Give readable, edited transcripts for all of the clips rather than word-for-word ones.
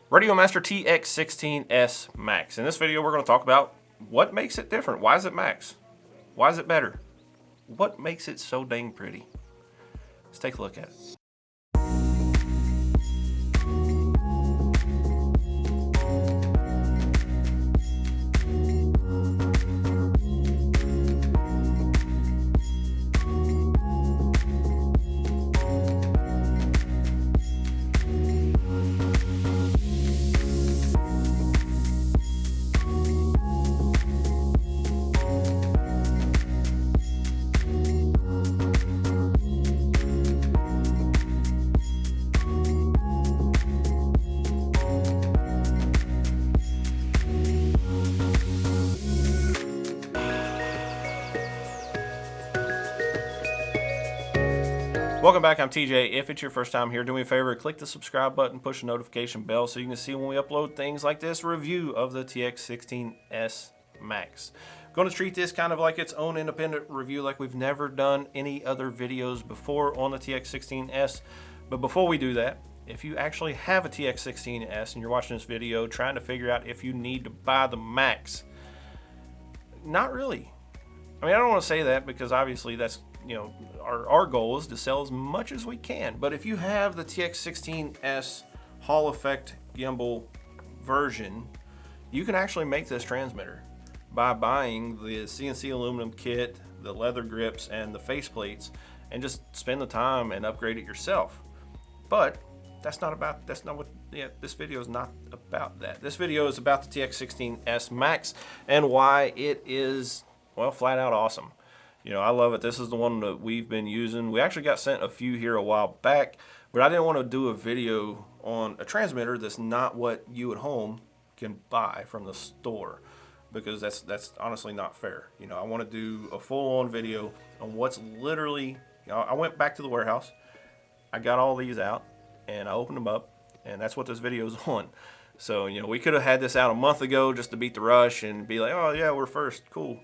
Radiomaster TX16s MAX. In this video, we're going to talk about what makes it different. Why is it MAX? Why is it better? What makes it so dang pretty? Let's take a look at it. Welcome back, I'm TJ. If it's your first time here, do me a favor, click the subscribe button, push the notification bell so you can see when we upload things like this review of the TX16s MAX. I'm going to treat this kind of like its own independent review, like we've never done any other videos before on the TX16s. But before we do that, if you actually have a TX16s and you're watching this video trying to figure out if you need to buy the MAX, not really. I mean, I don't want to say that because obviously that's, you know, our goal is to sell as much as we can. But if you have the TX16s Hall Effect gimbal version, you can actually make this transmitter by buying the CNC aluminum kit, the leather grips, and the face plates, and just spend the time and upgrade it yourself. But that's not what this video is not about that. This video is about the TX16s MAX and why it is, well, flat out awesome. You know, I love it. This is the one that we've been using. We actually got sent a few here a while back, but I didn't want to do a video on a transmitter that's not what you at home can buy from the store, because that's honestly not fair. You know, I want to do a full-on video on what's literally, you know, I went back to the warehouse, I got all these out, and I opened them up, and that's what this video is on. So, you know, we could have had this out a month ago just to beat the rush and be like, oh yeah, we're first, cool.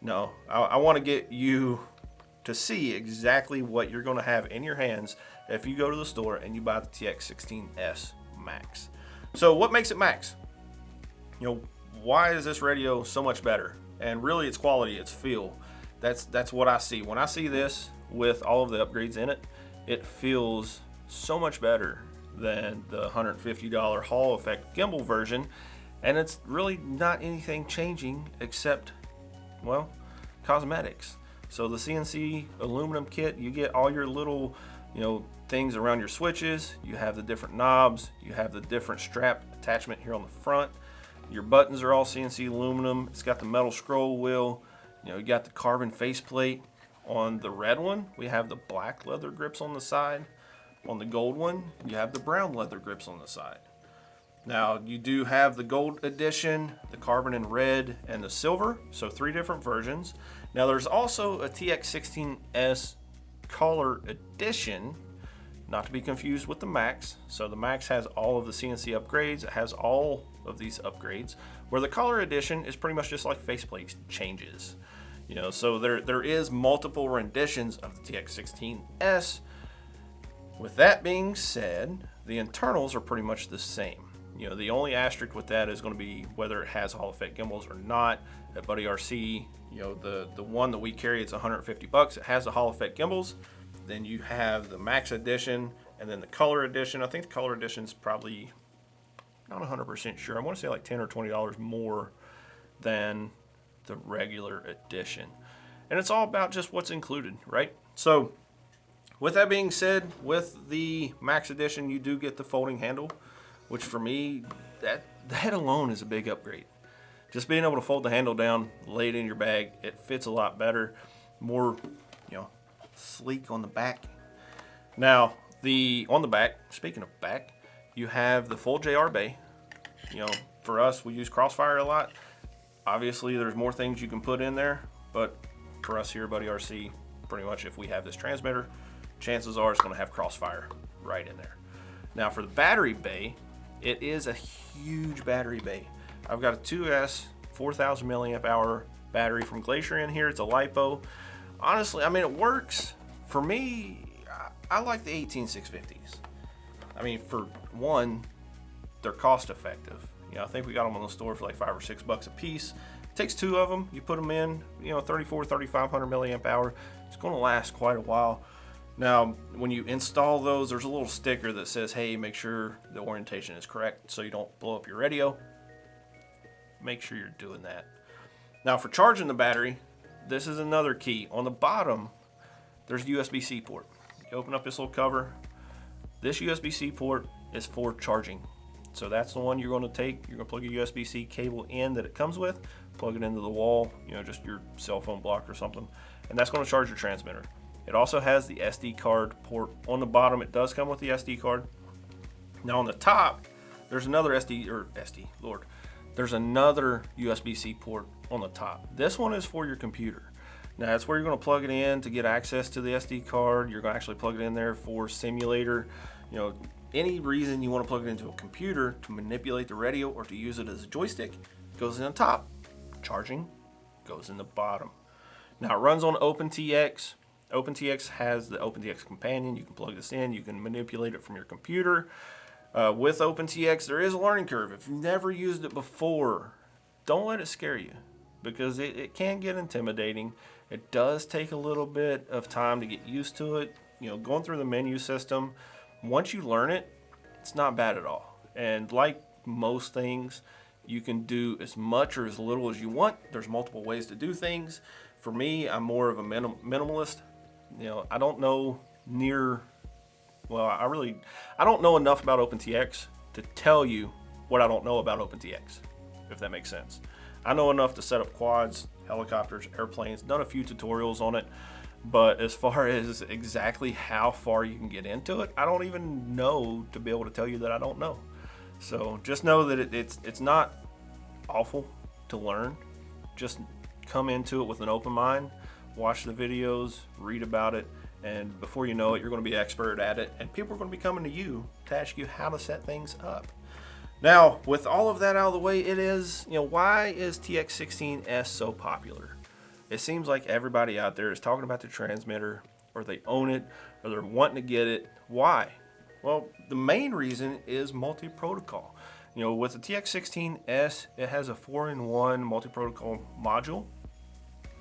No, I want to get you to see exactly what you're going to have in your hands if you go to the store and you buy the TX16s MAX. So what makes it MAX? You know, why is this radio so much better? And really, it's quality, it's feel. That's what I see. When I see this with all of the upgrades in it, it feels so much better than the $150 Hall Effect gimbal version. And it's really not anything changing except, well, cosmetics. So the CNC aluminum kit, you get all your little, you know, things around your switches. You have the different knobs. You have the different strap attachment here on the front. Your buttons are all CNC aluminum. It's got the metal scroll wheel. You know, you got the carbon faceplate. On the red one, we have the black leather grips on the side. On the gold one, you have the brown leather grips on the side. Now, you do have the gold edition, the carbon and red, and the silver, so 3 different versions. Now, there's also a TX16s color edition, not to be confused with the MAX. So the MAX has all of the CNC upgrades. It has all of these upgrades, where the color edition is pretty much just like faceplate changes. You know, so there is multiple renditions of the TX16s. With that being said, the internals are pretty much the same. You know, the only asterisk with that is going to be whether it has Hall Effect gimbals or not. At buddyrc, you know, the one that we carry, it's 150 bucks. It has the Hall Effect gimbals. Then you have the MAX edition, and then the color edition. I think the color edition is probably not 100% sure. I want to say like $10 or $20 more than the regular edition. And it's all about just what's included, right? So with that being said, with the MAX edition, you do get the folding handle, which for me, that alone is a big upgrade. Just being able to fold the handle down, lay it in your bag, it fits a lot better, more, you know, sleek on the back. Now, on the back, speaking of back, you have the full JR bay. You know, for us, we use Crossfire a lot. Obviously, there's more things you can put in there, but for us here at buddyrc, pretty much if we have this transmitter, chances are it's going to have Crossfire right in there. Now, for the battery bay, it is a huge battery bay. I've got a 2S 4,000 milliamp hour battery from Glacier in here. It's a LiPo. Honestly, I mean, it works. For me, I like the 18650s. I mean, for one, they're cost effective. I think we got them on the store for like $5 or $6 a piece. It takes 2 of them. You put them in, 3,500 milliamp hour. It's going to last quite a while. Now, when you install those, there's a little sticker that says, hey, make sure the orientation is correct so you don't blow up your radio. Make sure you're doing that. Now, for charging the battery, this is another key. On the bottom, there's a USB-C port. You open up this little cover. This USB-C port is for charging. So that's the one you're going to take. You're going to plug a USB-C cable in that it comes with, plug it into the wall, just your cell phone block or something, and that's going to charge your transmitter. It also has the SD card port on the bottom. It does come with the SD card. Now on the top, there's another there's another USB-C port on the top. This one is for your computer. Now that's where you're going to plug it in to get access to the SD card. You're going to actually plug it in there for simulator. Any reason you want to plug it into a computer to manipulate the radio or to use it as a joystick goes in the top. Charging goes in the bottom. Now it runs on OpenTX. OpenTX has the OpenTX companion. You can plug this in. You can manipulate it from your computer. With OpenTX, there is a learning curve. If you've never used it before, don't let it scare you, because it can get intimidating. It does take a little bit of time to get used to it. Going through the menu system, once you learn it, it's not bad at all. And like most things, you can do as much or as little as you want. There's multiple ways to do things. For me, I'm more of a minimalist. I don't know I don't know enough about OpenTX to tell you what I don't know about OpenTX, if that makes sense. I know enough to set up quads, helicopters, airplanes, done a few tutorials on it, but as far as exactly how far you can get into it, I don't even know to be able to tell you that I don't know. So just know that it's not awful to learn. Just come into it with an open mind, watch the videos, read about it, and before you know it, you're going to be expert at it, and people are going to be coming to you to ask you how to set things up. Now, with all of that out of the way, why is TX16s so popular? It seems like everybody out there is talking about the transmitter, or they own it, or they're wanting to get it. Why? Well, the main reason is multi-protocol. With the TX16s, it has a 4-in-1 multi-protocol module,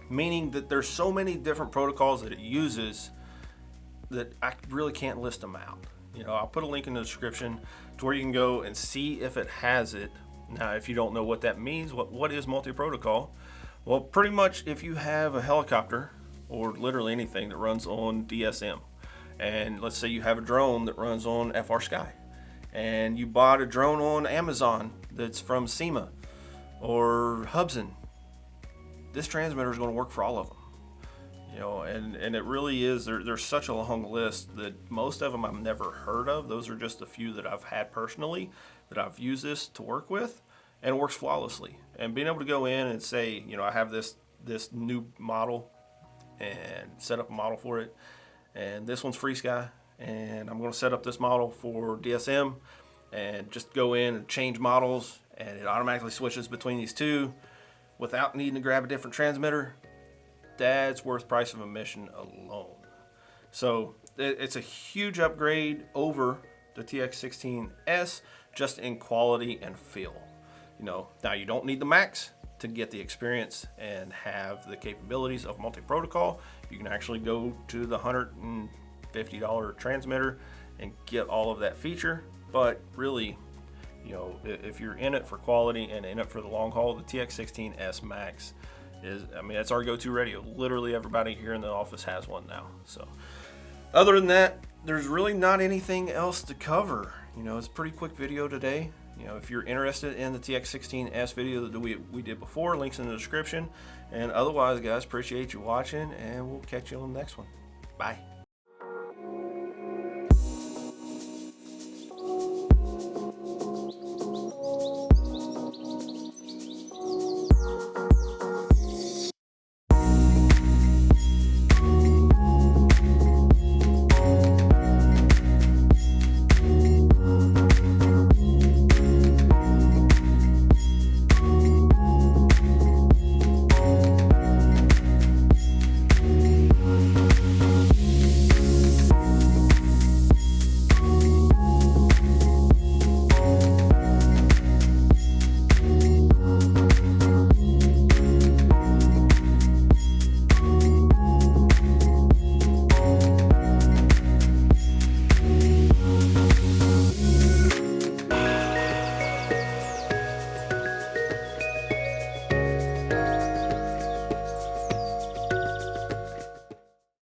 meaning that there's so many different protocols that it uses that I really can't list them out. I'll put a link in the description to where you can go and see if it has it. Now, if you don't know what that means, what is multi-protocol? Well, pretty much if you have a helicopter or literally anything that runs on DSM, and let's say you have a drone that runs on FR Sky, and you bought a drone on Amazon that's from SEMA or Hubsan, this transmitter is going to work for all of them. And it really is, there's such a long list that most of them I've never heard of. Those are just a few that I've had personally that I've used this to work with, and it works flawlessly. And being able to go in and say, I have this new model and set up a model for it, and this one's FreeSky, and I'm going to set up this model for DSM, and just go in and change models, and it automatically switches between these two without needing to grab a different transmitter. That's worth price of admission alone. So it's a huge upgrade over the TX16s, just in quality and feel. Now you don't need the Max to get the experience and have the capabilities of multi-protocol. You can actually go to the $150 transmitter and get all of that feature. But really, if you're in it for quality and in it for the long haul, the TX16s MAX that's our go-to radio. Literally everybody here in the office has one now. So other than that, there's really not anything else to cover. It's a pretty quick video today. If you're interested in the TX16s video that we did before, links in the description. And otherwise, guys, appreciate you watching, and we'll catch you on the next one. Bye.